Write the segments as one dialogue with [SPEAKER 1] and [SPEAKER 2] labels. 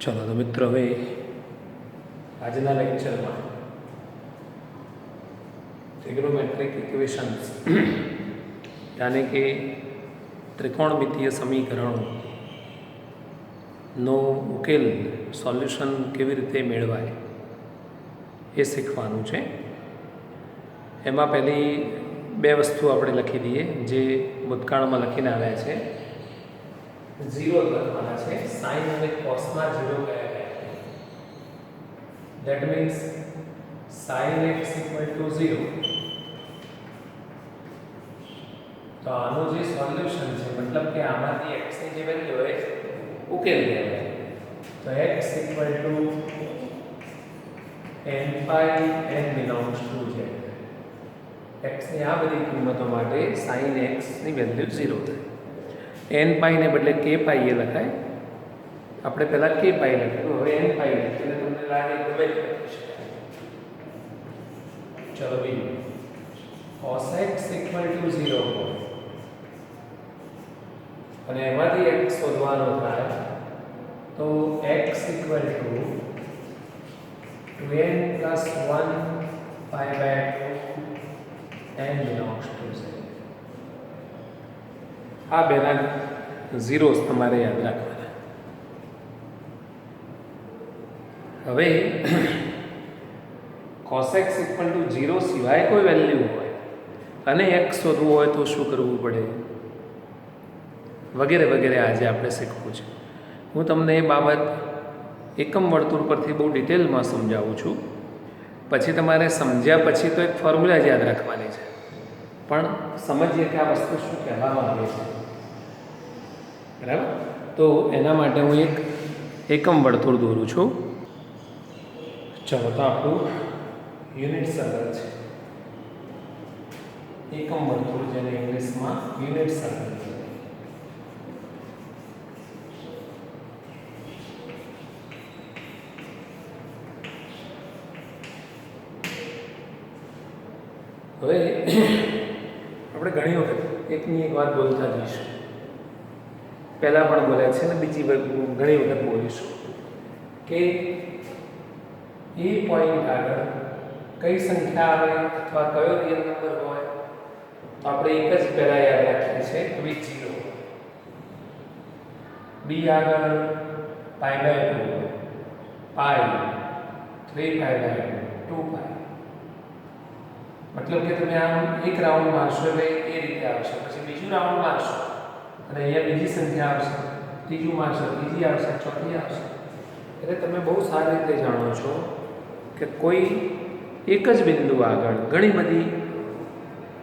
[SPEAKER 1] चलो तो मित्र હવે આજના લેક્ચરમાં ट्रिग्नोमेट्रिक इक्वेशंस यानी कि त्रिकोणमितीय समीकरणों નો ઉકેલ સોલ્યુશન કેવી રીતે મેળવાય એ શીખવાનું છે। એમાં પહેલી બે વસ્તુ આપણે લખી દઈએ જે ભૂતકાળમાં લખીને આવ્યા છે। ઝીરો લખવાના છે, સાઇન અને કોસના ઝીરો કયા કયા, ધેટ મીન્સ sin x = 0। तो આનો જે સોલ્યુશન છે મતલબ કે આમાંથી x ની જે વેલ્યુ હોય ઉકેલ લેવાય। તો x = n pi n belongs to z। x ની આ બધી કિંમતો માટે sin x ની વેલ્યુ 0 થાય। n pi ને બદલે k pi એ લખાય। આપણે પહેલા k pi લખ્યું, હવે n pi લખીએ એટલે તમને લાગે કે ગમે તે લખી શકાય। ચલો બીજું cos x = 0 હોય અને એમાંથી x શોધવાનો થાય તો x = 2n + 1 pi/2 n belongs to z। આ બેના ઝીરોસ તમારે યાદ રાખવાના। હવે cos x = 0 સિવાય કોઈ વેલ્યુ હોય અને x શોધવું હોય તો શું કરવું પડે વગેરે વગેરે આજે આપણે શીખવું છે। હું તમને એ બાબત એકમ વર્તુળ પરથી બહુ ડિટેલમાં સમજાવું છું, પછી તમારે સમજ્યા પછી તો એક ફોર્મ્યુલા જ યાદ રાખવાની છે, પણ સમજીએ કે આ વસ્તુ શું કહેવામાં આવે છે, બરાબર? તો એના માટે હું એક એકમ વર્તુળ દોરું છું। ચલો તો આપણું યુનિટ સર્કલ છે, એકમ વર્તુળ જેને ઇંગ્લિશમાં યુનિટ સર્કલ છે। હવે આપણે ઘણી વખત એકની એક વાત બોલતા જઈશું, પહેલાં પણ બોલ્યા છે ને બીજી ઘણી વખત બોલીશું કે એ પોઈન્ટ આગળ કઈ સંખ્યા આવે અથવા કયો રિયલ નંબર હોય તો આપણે એક જ પહેલાં યાદ રાખીએ છીએ કે ભાઈ 0। બી આગળ π/2 પાઈ 3π/2 2π, मतलब કે તમે આમ એક રાઉન્ડ મારશો એટલે એ રીતે આવશે, પછી બીજું રાઉન્ડ મારશો અને અહીંયા બીજી સંખ્યા આવશે, ત્રીજું મારશો ત્રીજી આવશે, ચોથી આવશે। એટલે તમે બહુ સારી રીતે જાણો છો કે કોઈ એક જ બિંદુ આગળ ઘણી બધી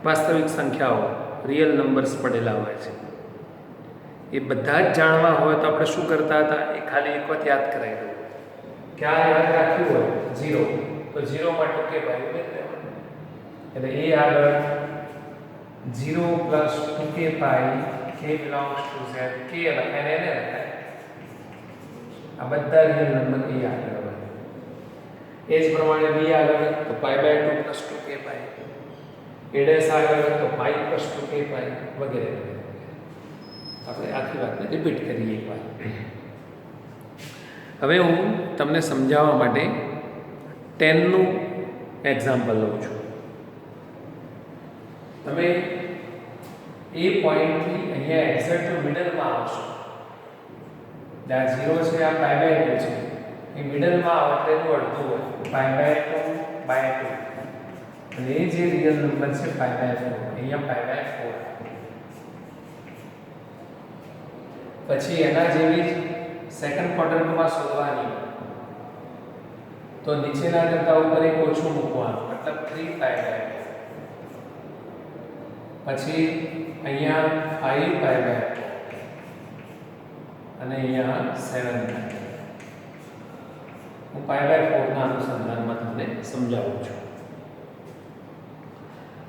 [SPEAKER 1] વાસ્તવિક સંખ્યાઓ રિયલ નંબર્સ પડેલા હોય છે। એ બધા જ જાણવા હોય તો આપણે શું કરતા હતા એ ખાલી એક વખત યાદ કરાવી દઉં કે આ યાદ રાખ્યું હોય 0 તો 0 માં ટકે ભાઈ ઉમેરી દેવાનું, એટલે એ આગળ 0 + 2k pi k belongs to z, k લખાય એને લખાય, આ બધા રિયલ નંબર એ આગળ હોય। એ જ પ્રમાણે બી આગળ તો π/2 + 2k pi, a' આગળ તો pi + 2k pi વગેરે વગેરે। આપણે આખી વાતને રિપીટ કરીએ એકવાર। હવે હું તમને સમજાવવા માટે 10 નું એક્ઝામ્પલ લઉં છું। તમે એ પોઈન્ટથી અહીંયા એક્ઝેક્ટ મિડલમાં આવશો, જ્યાં 0 છે આ π/2 છે, એ મિડલમાં આવો એટલે એનું અડધું હોય π/2/2, અને એ જે રિયલ નંબર છે π/4, અહીંયા π/4। પછી એના જેવી જ સેકન્ડ ક્વોડ્રન્ટમાં શોધવાની તો નીચેના કરતા ઉપર એક ઓછું મૂકવાનું, મતલબ 3π/2, પછી અહીંયા 5π/2 અને અહીંયા 7π। હું π/4 ના અનુસંધાનમાં તમને સમજાવું છું।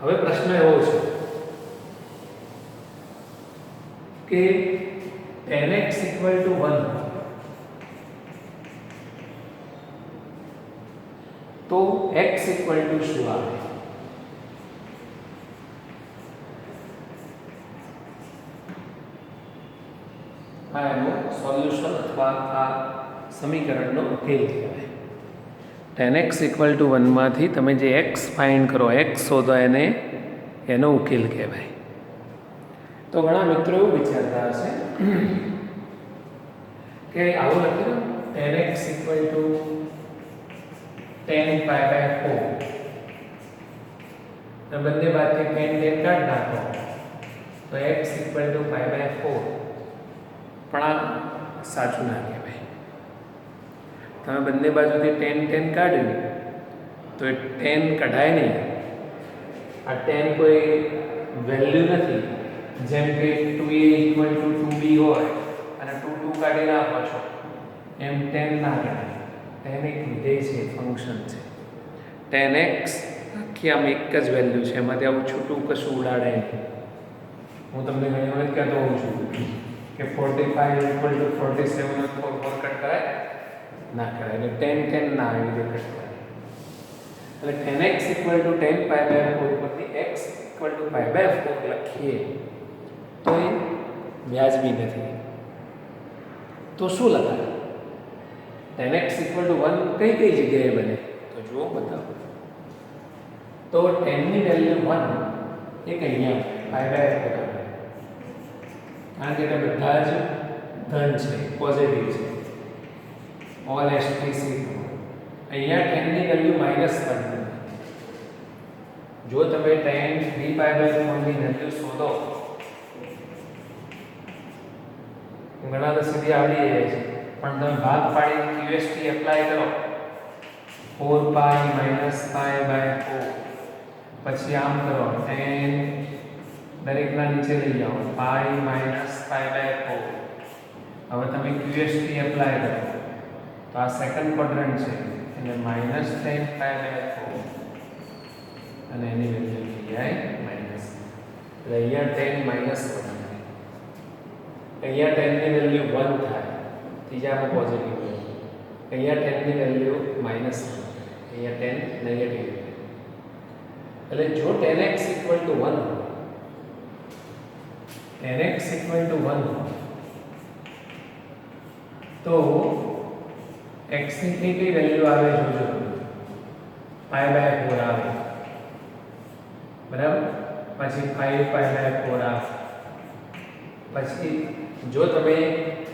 [SPEAKER 1] હવે પ્રશ્ન એવો છે કે 10x = 1 તો x = શું આવે? આ એનું સોલ્યુશન અથવા આ સમીકરણનો ઉકેલ કહેવાય. tan x ઇક્વલ ટુ 1 માંથી તમે જે x ફાઇન્ડ કરો, x શોધો, એનો ઉકેલ કહેવાય. તો ઘણા મિત્રો એવું વિચારતા હશે કે આવું લખ્યું tan x equal to tan pi by 4, બંને બાજુથી tan કાઢ નાખો તો x equal to pi by 4, પણ આ સાચું ના કહેવાય. તમે બંને બાજુથી tan કાઢ્યું તો એ tan કઢાય નહીં. આ tan કોઈ વેલ્યુ નથી. જેમ કે 2a ઇક્વલ ટુ 2b હોય અને 2 કાઢી નાખો છો, એમ tan ના કઢાય. tan એક વિધેય છે, ફંક્શન છે. tan x આખી આમ એક જ વેલ્યુ છે, એમાંથી આવું છૂટું કશું ઉડાડે નહીં. હું તમને ઘણી વખત કહેતો હોઉં છું કે 45 ઇક્વલ ટુ 47 4 કટ કરાય ના કરાય, એટલે tan ના આવી રીતે કટ કરાય. એટલે tan x equal to tan pi by 4 પરથી x equal to pi by 4 લખીએ તો એ વ્યાજબી નથી. તો શું લખાય? tan x ઇક્વલ ટુ 1 કઈ જગ્યાએ બને? તો જુઓ, બતાવો. તો tan ની વેલ્યુ 1 એક અહીંયા pi by 4 આવે, કારણ કે તે બધા જ ધન છે, પોઝિટિવ છે. ઓલ એસ્ટ્રીસી અહીંયા tan ની વેલ્યુ -1 બને. જો તમે tan 3 pi by 4 ની વેલ્યુ શોધો, ઘણા તો સીધી આવડી જાય છે, પણ તમે ભાગ પાડીને QST એપ્લાય કરો 4 pi pi by 4, પછી આમ કરો tan દરેકના નીચે લઈ જાઓ pi pi by 4. હવે તમે QST એપ્લાય કરો તો આ સેકન્ડ ક્વોડ્રન્ટ છે, એટલે -10 pi by 4 અને એની વેલ્યુ થઈ જાય માઈનસ. એટલે અહીંયા tan માઈનસ 1 થાય, અહીંયા tan ની વેલ્યુ 1 થાય, ત્રીજામાં પોઝિટિવ વેલ્યુ. અહીંયા tan ની વેલ્યુ -1, અહીંયા tan નેગેટિવ. એટલે જો tan x ઇક્વલ ટુ 1 હોય, tan x ઇક્વલ ટુ 1 હોય તો x ની કઈ વેલ્યુ આવે જોજો, pi by 4 આવે, બરાબર. પછી 5 pi by 4 આવે. પછી જો તમે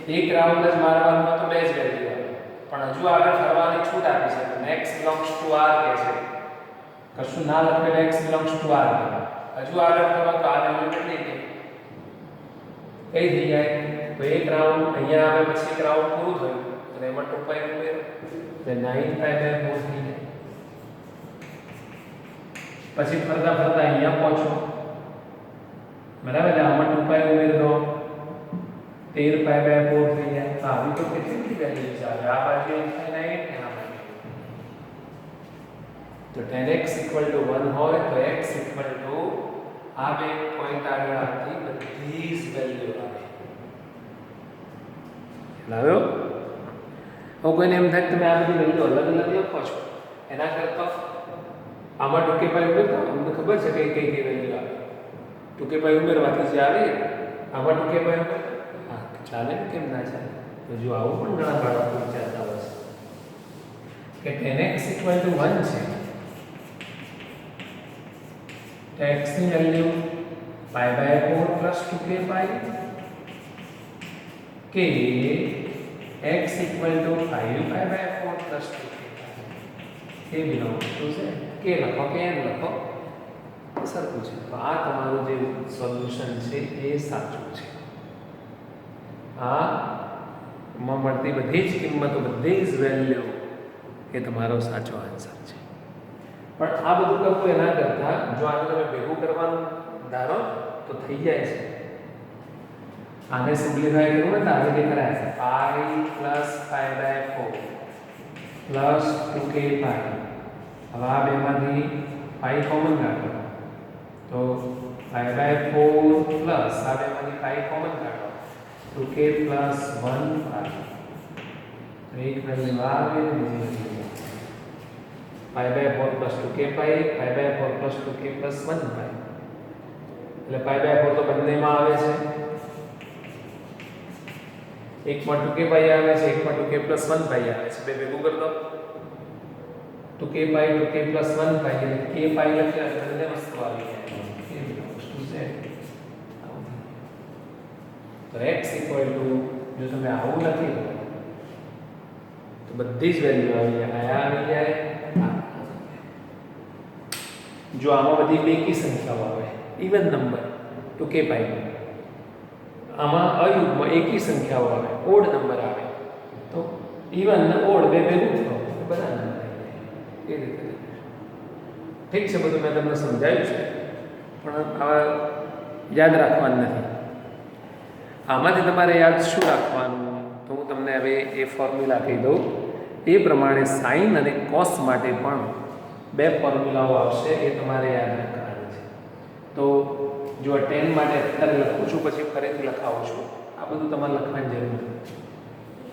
[SPEAKER 1] એક રાઉન્ડ જ મારવાનું તો બે જ વેલ્યુ આવે, પણ હજુ આગળ ફરવાની છૂટ આપી છે. x belongs to r કહે છે, કશું ના લખેલું x belongs to r. હજુ આગળ ફરવા તો આ વેલ્યુ કેટલી થઈ જાય? તો એક રાઉન્ડ અહીંયા આવે, પછી એક રાઉન્ડ પૂરું થયું અને એમાં 2 pi ઉમેરો એટલે 9 pi by 4 થઈ જાય. પછી ફરતા અહીંયા પહોંચો, બરાબર. એટલે આમાં 2 pi ઉમેરી દો, 13 pi by 4 થઈ જાય. આવી તો કેટલી બધી વેલ્યુ છે. આ બાજુ ઇન્ફાઇનાઇટ ને આ બાજુ. તો tan x ઇક્વલ ટુ 1 હોય તો x ઇક્વલ ટુ આ બે પોઈન્ટ આગળ આવતી બધી જ વેલ્યુ આવે. લાવ્યો? હવે કોઈને એમ થાય તમે આ બધી વેલ્યુ અલગ લખો છો, એના કરતા આમાં 2k pi ઉમેરતા અમને ખબર છે કે કઈ વેલ્યુ આવે. 2k pi ઉમેરવાથી જે આવે આમાં 2k pi ઉમેર, હા ચાલે, કેમ ના ચાલે? તો જો આવું પણ ઘણા બાળકો વિચારતા હોય છે કે tan x ઇક્વલ ટુ 1 છે, તો x ની value pi by 4 plus 2k pi કે x equal to 5 pi by 4 plus 2k કે belongs to છે કે લખો કે n લખો, સરખું છે. તો આ તમારું જે સોલ્યુશન છે એ સાચું છે. આ માં મળતી બધી જ કિંમતો, બધી જ વેલ્યુ એ તમારો સાચો આન્સર છે. પણ આ બધું કરવું એના કરતા જો આને તમે ભેગું કરવાનું ધારો તો થઈ જાય છે. આને સિમ્પ્લિફાય કરવું ને તો આવી રીતે કરાય છે. pi pi by 4 plus 2k pi. હવે આ બેમાંથી pi કોમન કાઢો તો pi by 4 પ્લસ આ બેમાંથી pi કોમન કાઢો 2k plus 1 pi. એક વેલ્યુ આવે ને બીજી value pi by 4 plus 2k pi, pi by 4 plus 2k plus 1 pi. એટલે pi by 4 તો બંનેમાં આવે છે. એકમાં 2k પાઈ આવે છે, એકમાં 2k + 1 પાઈ આવે છે. બે ભેગું કરી દો. 2k પાઈ 2k + 1 પાઈ એટલે k પાઈ લખ્યા એટલે બંને વસ્તુ આવી જાય. k belongs to z. તો x = જો તમે આવું લખી દો તો બધી જ વેલ્યુ આવી જાય. આ આવી જાય, જો આમાં બધી બેકી સંખ્યાઓ આવે, ઇવન નંબર 2k પાઈ, આમાં અયુગ્મ એકી સંખ્યાઓ આવે, ઓડ નંબર આવે, તો ઇવન ને ઓડ બે ભેગું કરો તો બધા નંબર આવી જાય. એ રીતે ઠીક છે, બધું મેં તમને સમજાવ્યું છે, પણ આ યાદ રાખવાનું નથી. આમાંથી તમારે યાદ શું રાખવાનું, તો હું તમને હવે એ ફોર્મ્યુલા કહી દઉં. એ પ્રમાણે સાઇન અને કોસ માટે પણ બે ફોર્મ્યુલાઓ આવશે, એ તમારે યાદ રાખવાના છે. તો જો 10 માટે અત્યારે લખું છું, પછી ફરીથી લખાવું છું. આ બધું તમારે લખવાની જરૂર નથી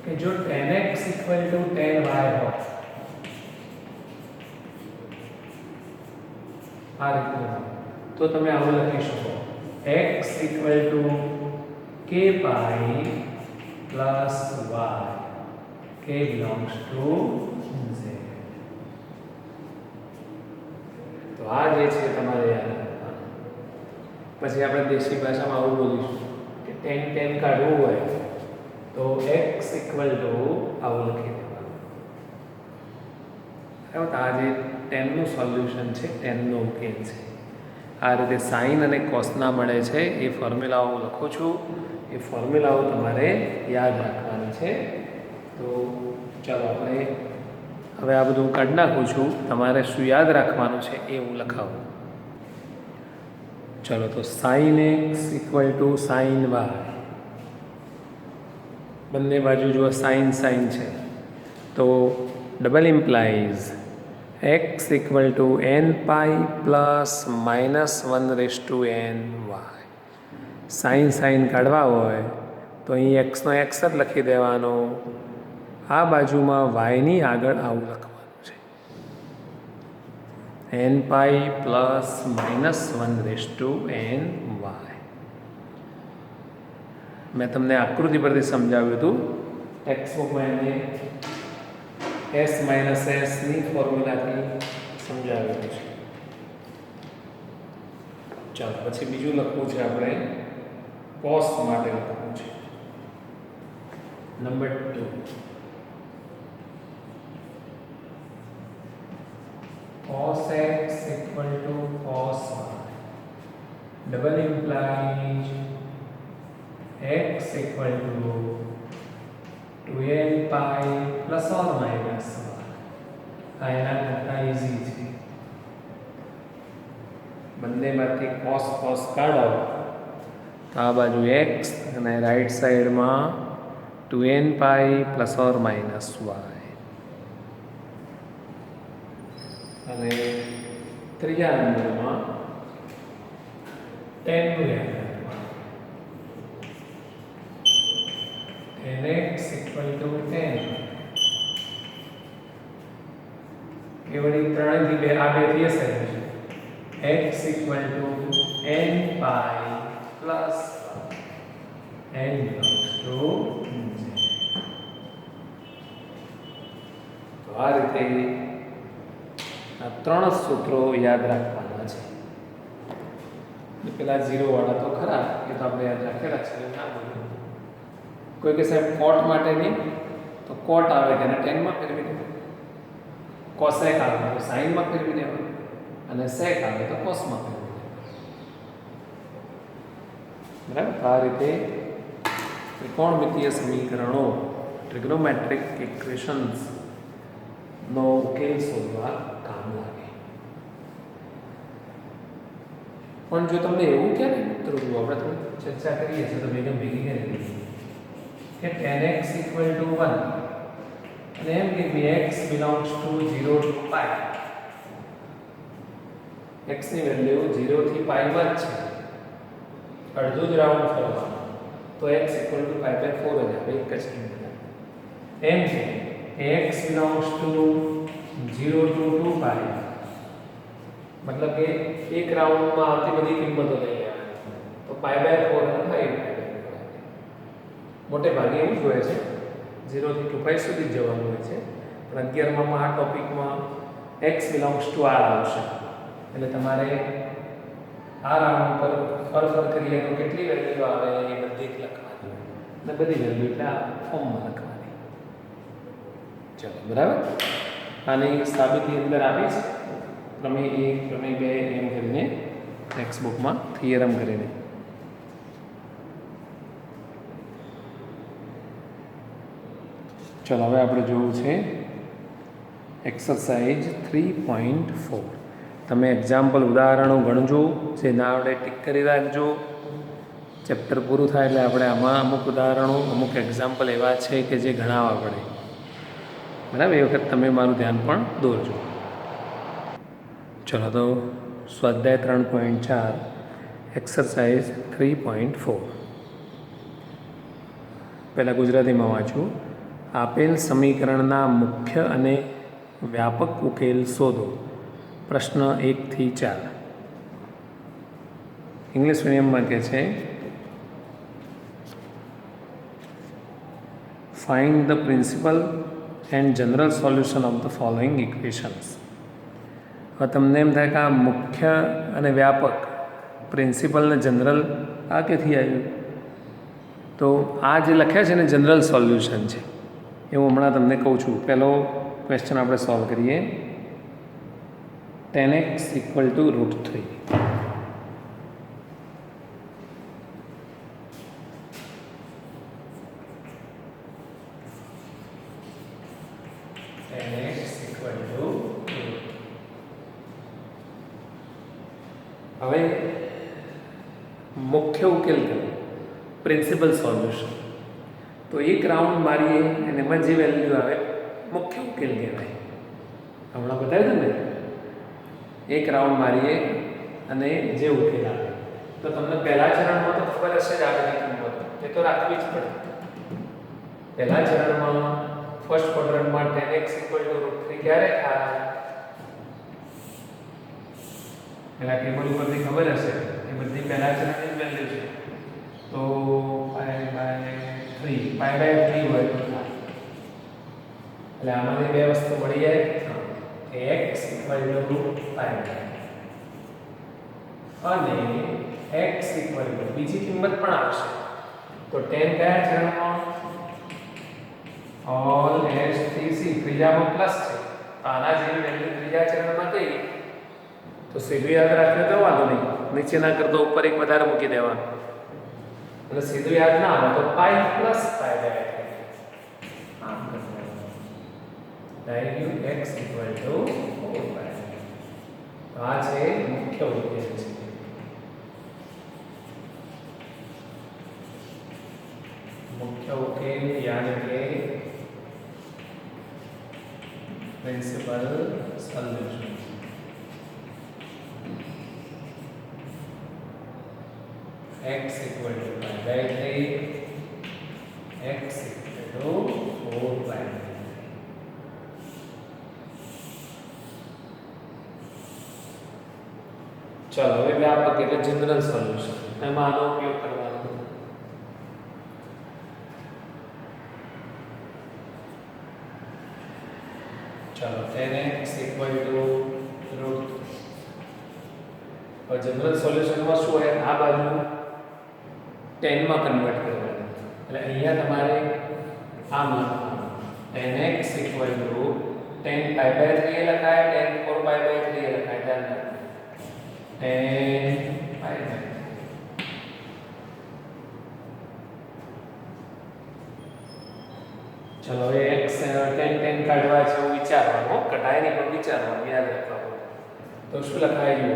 [SPEAKER 1] કે જો 10x = 10y હોય, આ રીતનું, તો તમે આવું લખી શકો x = k pi + y, k belongs to z. તો આ જે છે તમારે યાદ રાખવાનું. પછી આપણે દેશી ભાષામાં આવું બોલીશું કે 10 કાઢવું હોય તો x = આવું લખી દેવાનું. બરાબર, આ જે 10 નું સોલ્યુશન છે, 10 નો ઉકેલ છે. આ રીતે સાઇન અને કોસના મળે છે, એ ફોર્મ્યુલાઓ હું લખું છું. એ ફોર્મ્યુલાઓ તમારે યાદ રાખવાની છે. તો ચાલો આપણે હવે આ બધું કાઢી નાખું છું. તમારે શું યાદ રાખવાનું છે એ હું લખાવું. ચલો, તો sin x = sin y, બંને બાજુ જો સાઇન છે, તો ડબલ ઇમ્પ્લાઇઝ x = n પાઈ + -1/n y. સાઇન કાઢવા હોય તો અહીં x નો x જ લખી દેવાનો, આ બાજુમાં y ની આગળ આવું લખવાનું છે, n પાઈ + -1/n y. મેં તમને આકૃતિ પરથી સમજાવ્યું હતું. ટેક્સ્ટબુકમાં એને s - ની ફોર્મ્યુલાથી સમજાવેલું છે. ચાલો, પછી બીજું લખવું છે આપણે, કોસ માટે લખવું છે. Number 2, cos x = cos y, double implies x = 2n પાઈ ± y. આ એના કરતાં ઇઝી છે. બંનેમાંથી cos કાઢો તો આ બાજુ x અને રાઈટ સાઈડમાં 2n પાઈ ± y. અને ત્રીજા નંબરમાં 10 નું યાદ રાખવાનું. 10x = 10. એ વળી ત્રણેયથી બે, આ બે થી હશે. x = n pi + n belongs to z. તો આ રીતે આ ત્રણ સૂત્રો યાદ રાખવાના છે. પેલા 0 વાળા તો ખરા, એ તો આપણે યાદ રાખેલા છે, ના બોલું. કોઈ કે સાહેબ કોટ માટે નહીં, તો કોટ આવે તેને 10 માં ફેરવી દેવાનું, કોસેક આવે તો સાઇન માં ફેરવી દેવાનું, અને સેક આવે તો કોસમાં ફેરવી દેવાનું. બરાબર, આ રીતે ત્રિકોણમિતીય સમીકરણો, ટ્રિગ્નોમેટ્રિક ઇક્વેશન્સ નો ઉકેલ શોધવા કામ લાગે. પણ જો તમને એવું કહે ને મિત્રો, જો આપણે થોડી ચર્ચા કરીએ છીએ તો ભેગી કરી કે 10x = 1, અને એમ કે x belongs to 0 to pi, x ની વેલ્યુ 0 થી pi માં છે, અડધું જ રાઉન્ડ કરવાનું, તો x = pi/4 જ આવે, એક જ કિંમત. એમ છે x belongs to 0 to 2 pi, मतलब કે એક રાઉન્ડમાં આવતી બધી કિંમતો લઈ લેવાની, તો pi/4 અને 5/4. મોટે ભાગે એવું જ હોય છે, 0 થી 2π સુધી જ જવાનું હોય છે. પણ 11માં આ ટોપિકમાં x બિલોંગ્સ ટુ r આવશે. એટલે તમારે આ રાઉન્ડ પર ફર કરીએ તો કેટલી વેલ્યુ આવે એ બધી લખવાની અને બધી વેલ્યુ એટલે આ ફોર્મમાં લખવાની. ચલો બરાબર. આની સાબિતી અંદર આપી છે પ્રમેય 1 પ્રમેય 2 એમ કરીને ટેક્સ્ટ બુકમાં થિયરમ કરીને. ચલો હવે આપણે જોવું છે એક્સરસાઇઝ 3.4. તમે એક્ઝામ્પલ ઉદાહરણો ગણજો, જે ના આવડે ટીક કરી રાખજો. ચેપ્ટર પૂરું થાય એટલે આપણે આમાં અમુક ઉદાહરણો અમુક એક્ઝામ્પલ એવા છે કે જે ગણાવવા પડે. બરાબર, એ વખત તમે મારું ધ્યાન પણ દોરજો. ચલો તો સ્વાધ્યાય 3.4 એક્સરસાઇઝ 3.4. પહેલાં ગુજરાતીમાં વાંચું. આપેલ સમીકરણના મુખ્ય અને વ્યાપક ઉકેલ શોધો. પ્રશ્ન 1 થી 4. ઇંગ્લિશ મીડિયમમાં કહે છે find the principal and general solution of the following equations. હવે તમને એમ થાય કે આ મુખ્ય અને વ્યાપક, પ્રિન્સિપલ ને જનરલ આ ક્યાંથી આવ્યું? તો આ જે લખ્યા છે ને જનરલ સોલ્યુશન છે, એ હું હમણાં તમને કહું છું. પહેલો ક્વેશ્ચન આપણે સોલ્વ કરીએ. 10x = √3. હવે મુખ્ય ઉકેલ કરો, પ્રિન્સિપલ સોલ્યુશન. તો એક રાઉન્ડ મારીએ અને એમાં જે વેલ્યુ આવે મુખ્ય ઉકેલ કહેવાય. હમણાં બતાવ્યું ને, એક રાઉન્ડ મારીએ અને જે ઉકેલ આવે તો તમને પહેલા ચરણમાં તો ખબર હશે જ આગળની કિંમત, એ તો રાખવી જ પડે. પહેલા ચરણમાં ફર્સ્ટ ક્વોડ્રન્ટમાં 10x = √3 ક્યારે થાય? પહેલા ટેબલ ઉપરથી ખબર હશે એ બધી પહેલા ચરણની વેલ્યુ છે. તો π/3 હોય તો થાય. એટલે આમાંથી બે વસ્તુ મળી જાય કે x = π અને x = બીજી કિંમત પણ આવશે. તો 10 કયા ચરણમાં? ઓલ s થી c, ત્રીજામાં પ્લસ છે. આના જેવી વેલ્યુ ત્રીજા ચરણમાં થઈ તો સીધું યાદ રાખજો તો વાંધો નહીં, નીચે ના કરતો ઉપર એક વધારે મૂકી દેવાનું. એટલે સીધું યાદ ના આવે તો π + π/3 આમ કરવાનું. Direct x = 4π. આ છે મુખ્ય ઉકેલ છે. મુખ્ય ઉકેલ યાદ કે પ્રિન્સિપલ સોલ્યુશન. x = π/3, x = 4π. ચલો હવે વ્યાપક એટલે જનરલ સોલ્યુશન, એમાં આનો ઉપયોગ કરવાનો. ચલો 10x = √3. જનરલ સોલ્યુશનમાં શું હોય? આ બાજુ 10 માં કન્વર્ટ કરવાનું. એટલે અહીંયા તમારે આમ લખવાનું 10x = 10 π/3 લખાય, 10 4π/3 લખાય. ધ્યાન રાખો 10 π/3. ચલો હવે x 10 કાઢવા છે એવું વિચારવાનું, કટાય નહીં પણ વિચારવાનું, યાદ રાખવાનું. તો શું લખાય છે?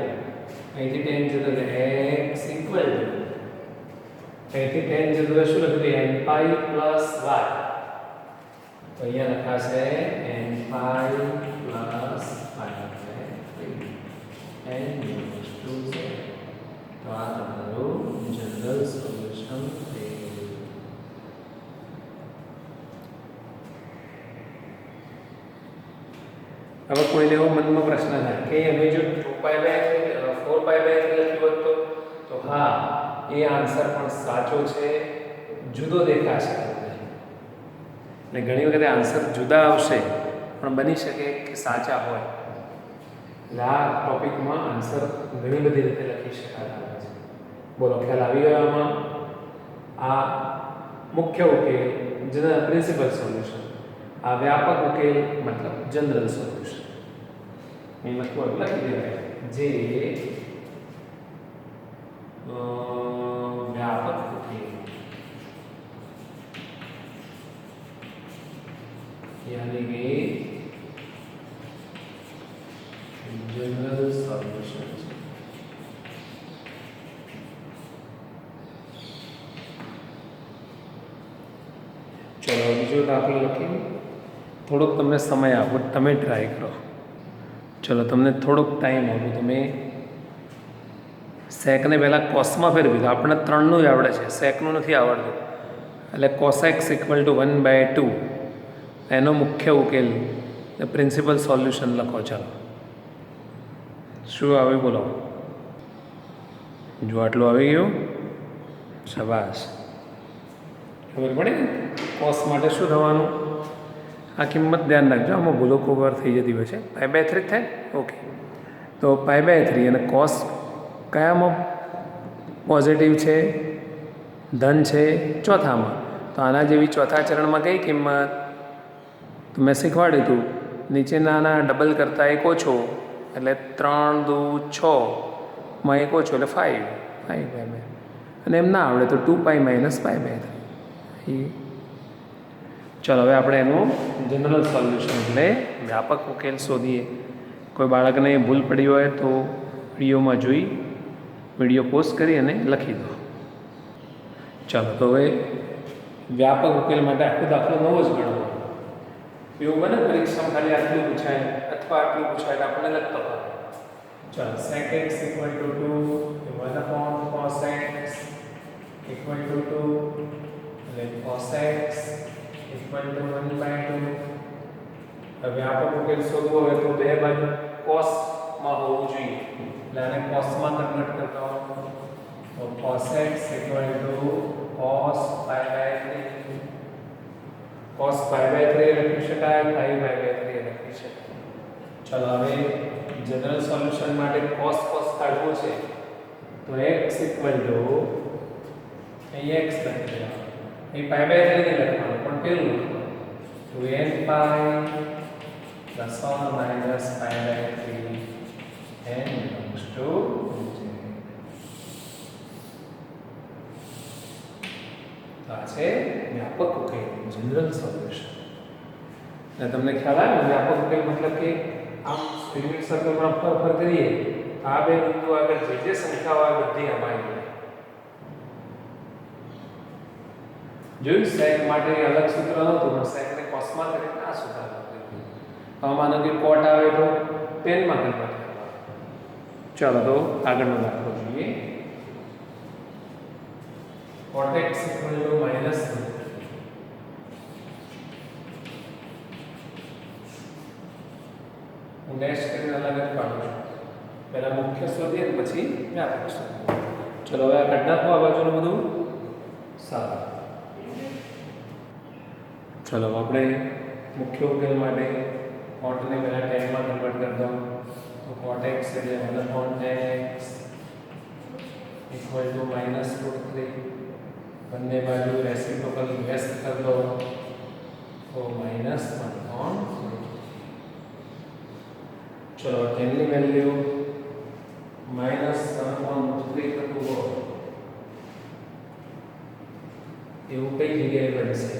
[SPEAKER 1] અહીંથી 10 જતો રહે x = અહીંથી 10 જતો રહે શું લખ્યું? n π + y. તો અહીંયા લખાશે n π + y n = છે. તો આ તમારું જનરલ સોલ્યુશન છે. હવે કોઈને એવો મનમાં પ્રશ્ન થાય કે અમે જો 2π/3 4π/3 લખ્યું હોત તો હા, એ આન્સર પણ સાચો છે. જુદો દેખાશે તમને. એટલે ઘણી વખતે આન્સર જુદા આવશે પણ બની શકે કે સાચા હોય. એટલે આ ટોપિકમાં આન્સર ઘણી બધી રીતે લખી શકાતા હોય છે. બોલો, ખ્યાલ આવી ગયો આમાં? આ મુખ્ય ઉકેલ પ્રિન્સિપલ સોલ્યુશન, આ વ્યાપક ઉકેલ મતલબ જનરલ સોલ્યુશન. એ મતલબ લખી દેવાય જે વ્યાપક ઉકેલ यानी कि जनरल सॉल्यूशन. चलो बीजो दाखलो लखी. थोड़ोक तमने समय आपो, तमे ट्राय करो. चलो तमने थोड़ोक टाइम आपो. तमे सेकने पहला कॉस में फेरवी दो. आपने 3 आवड़े छे, सेकनु नहीं आवड़तुं. एटले cos x = 1/2 एनो मुख्य उकेल प्रिंसिपल सॉल्यूशन लखो. चलो शू आवे बोलो? जो आटलू आई गयो, शाबाश. खबर पड़े कॉस माटे शू थवानुं? आ किंमत ध्यान रखजो, आमां भूलो कवर थई जती होय छे. π/3 थाय. ओके, तो π/3 अने कॉस कयामां पॉजिटिव छे? धन छे चौथामां. तो आना जेवी चौथा चरणमां कई किंमत? तो मैं शीखवाड्युं हतुं નીચેના ડબલ કરતાં એક ઓછો એટલે 3 × 2 = 6 માં એક ઓછો એટલે 5/2. અને એમ ના આવડે તો 2π - π/3. ચાલો હવે આપણે એનું જનરલ સોલ્યુશન એટલે વ્યાપક ઉકેલ શોધીએ. કોઈ બાળકને ભૂલ પડી હોય તો વિડીયોમાં જોઈ વિડીયો પોઝ કરી અને લખી દો. ચાલો તો હવે વ્યાપક ઉકેલ માટે આખો દાખલો નવો જ ગણવાનો. એવું બને પરીક્ષામાં ખાલી આટલું પૂછાય અથવા આટલું પૂછાય એટલે આપણને લખતો હોય. ચાલો sec x = 2 1/cos x = 2 એટલે cos x = 1/2. હવે વ્યાપક ઉકેલ શોધવો હોય તો બે બાજુ cos માં હોવું જોઈએ એટલે આને cos માં કન્વર્ટ કરતા હોય તો cos x = cos π/3. cos π/3 લખી શકાય, π/3 લખી શકાય. ચલો હવે જનરલ સોલ્યુશન માટે cos કાઢવો છે તો x = અહીં x લખી દેવાનું. અહીં π/3 નહીં લખવાનું પણ પેલું લખવાનું 2nπ ± π/3 n belongs to આ છે વ્યાપક ઉકેલ જનરલ સોલ્યુશન. અને તમને ખ્યાલ આવે વ્યાપક ઉકેલ મતલબ કે આમ યુનિટ સર્કલમાં ફર કરીએ આ બે બિંદુ આગળ જે સંખ્યાઓ આવે બધી અમારી હોય. જોયું sec માટે અલગ સૂત્ર નહોતું પણ sec ને cos માં કરીને આ સૂત્ર વાપર્યું. હવે માનો કે cot આવે તો tan માં કન્વર્ટ કરવાનું. ચાલો તો આગળનો દાખલો જોઈએ. cot x = -1. હું ડેશ કરીને અલગ જ પાડું છું. પહેલા મુખ્ય શોધીએ પછી વ્યાપક શોધીએ. ચલો હવે આ કાઢી નાખો આ બાજુનું બધું. સારું, ચલો આપણે મુખ્ય ઉકેલ માટે cotને પહેલા tan માં કન્વર્ટ કરી દો. તો cot x એટલે 1/tan x = -√3. બંને બાજુ રેસિપ્રોકલ વ્યસ્ત કરી દો તો -1/3. चलो tan ની વેલ્યુ -1/3 થતું હોય એવું કઈ જગ્યાએ બનશે?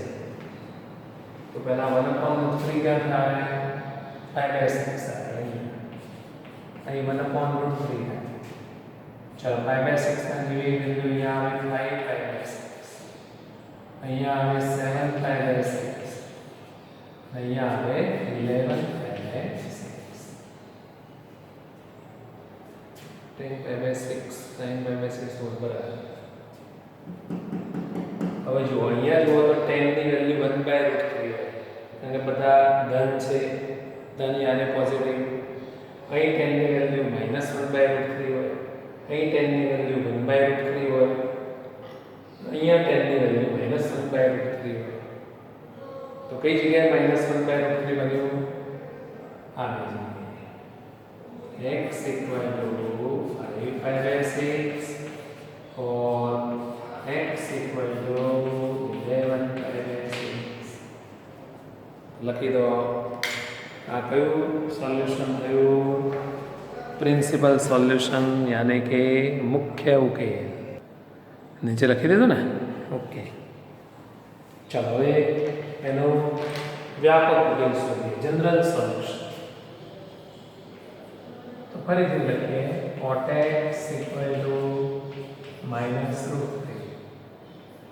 [SPEAKER 1] તો પહેલા 1/3 ક્યાં થાય? 5/6 આવે. અહીં 1/√3 થાય. ચલો 5/6 ના જેવી વેલ્યુ અહીંયા આવે 5/6. અહીંયા આવે 7/6. અહીંયા આવે 11/6. 10/6 9/6 બરાબર. હવે જો અહીંયા જુઓ તો 10 ની વેલ્યુ 1/√3 હોય અને બધા ધન છે, ધન યાને પોઝિટિવ. અહીં 10 ની વેલ્યુ -1/√3 હોય, અહીં 10 ની વેલ્યુ 1/√3 હોય, અહીંયા 10 ની વેલ્યુ -1/√3 1/√3 હોય તો કઈ જગ્યાએ -1/√3 બન્યું? આ જગ્યાએ x equal to 5/6 or x equal to 11/6 લખી દો. આ કયું સોલ્યુશન થયું? પ્રિન્સિપલ સોલ્યુશન યાને કે મુખ્ય ઉકેલ. નીચે લખી દીધું ને? ઓકે, ચાલો હવે એનો વ્યાપક ઉકેલ શોધીએ, જનરલ સોલ્યુશન. તો ફરીથી લખીએ cot x equal to -√3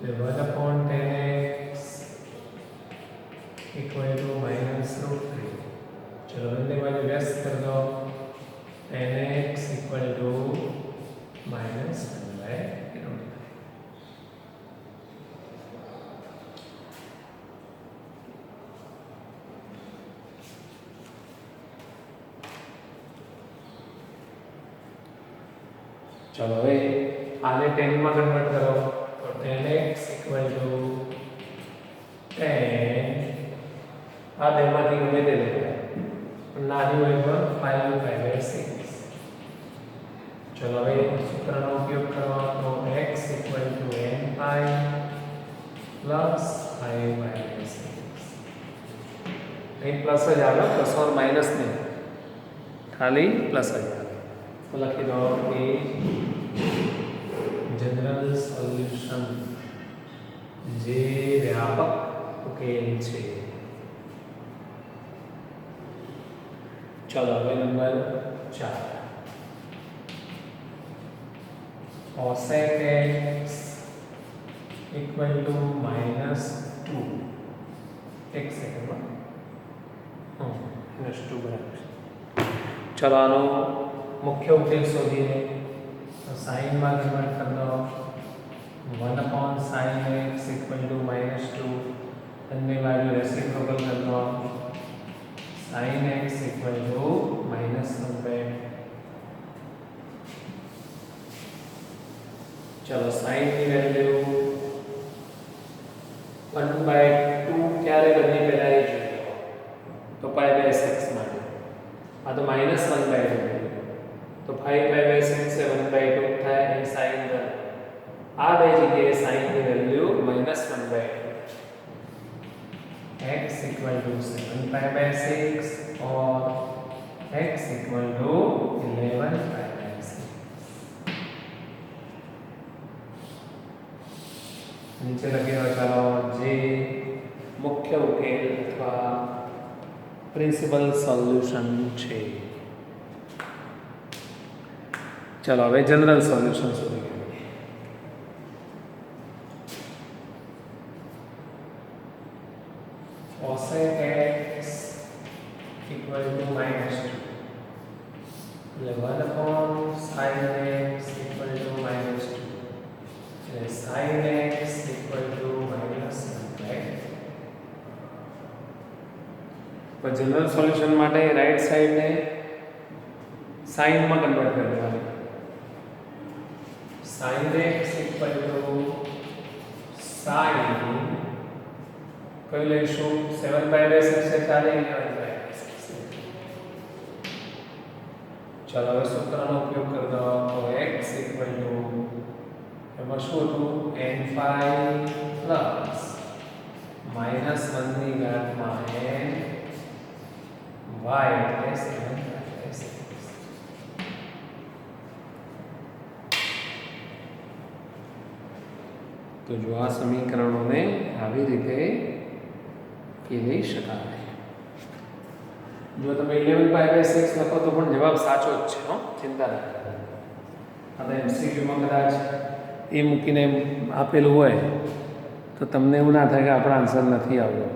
[SPEAKER 1] એટલે 1/10x equal to -√3. चलो બંને બાજુ વ્યસ્ત કરી દો. 10x equal to -1/√3. चलो હવે આને 10 માં કન્વર્ટ કરો તો 10x equal to 10 આ બેમાંથી ગમે તે લેવાય પણ નાની હોય તો 5/6. ચલો હવે સૂત્રનો ઉપયોગ કરો તો x equal to n pi plus 5/6. અહીં પ્લસ જ આવે, પ્લસ ઓર માઇનસ નહીં, ખાલી પ્લસ જ આવે. તો લખી દો કે જનરલ સોલ્યુશન જે વ્યાપક ઉકેલ છે. ચલો હવે number 4 cosec x equal to -2. એક સેકન્ડમાં -2 બરાબર. ચલો આનો મુખ્ય ઉકેલ શોધીએ તો સાઇન માં કન્વર્ટ કરી દો. 1/sin x equal to -2 બંને બાજુ રેસિપ્રોકલ કરી દો. sin x equal to -1/. चलो sin की वैल्यू 1/2 ક્યારે બની પહેલા એ જોઈએ તો π/6 માટે. આ તો -1/2 તો 5/6 એ 1/2 થાય એ sin આ બે જગ્યાએ sin ની value -1/2. x equal to 7/6 or x equal to 11/6. नीचे लगे हुए चलो जे मुख्य उकेल अथवा प्रिंसिपल सोल्यूशन छे. चलो હવે जनरल सोल्यूशन શોધીએ. cosec x equal to -2 એટલે 1/sin x equal to -2 એટલે sin x equal to -1/. તો જનરલ સોલ્યુશન માટે રાઈટ સાઈડ ને સાઇન માં કન્વર્ટ કરી દેવાનું. sin x equal to sin કઈ લઈશું 7/6 से ચાલે 11/6. ચાલો હવે સૂત્રનો ઉપયોગ કરી દો તો x equal to એમાં શું હતું n5 પ્લસ -1 ની ઘાતમાં n y એટલે 7/6. તો જો આ સમીકરણોને આવી રીતે ઉકેલી શકાય. જો તમે 11/6 લખો તો પણ જવાબ સાચો જ છે, હો, ચિંતા ના કરો. હવે એમસીક્યુમાં કદાચ એ મૂકીને આપેલું હોય તો તમને એવું ના થાય કે આપણો આન્સર નથી આવ્યો.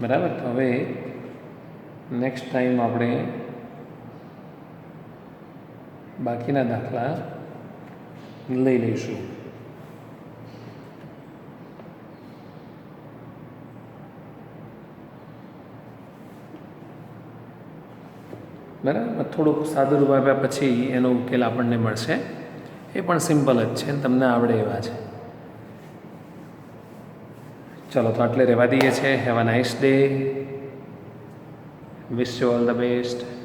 [SPEAKER 1] બરાબર. તો હવે નેક્સ્ટ ટાઈમ આપણે બાકીના દાખલા લઈ લઈશું. બરાબર. થોડુંક સાદું રૂપ આપ્યા પછી એનો ઉકેલ આપણને મળશે. એ પણ સિમ્પલ જ છે, તમને આવડે એવા છે. ચલો તો આટલે રહેવા દઈએ છે. Have a nice day. Wish you all the best.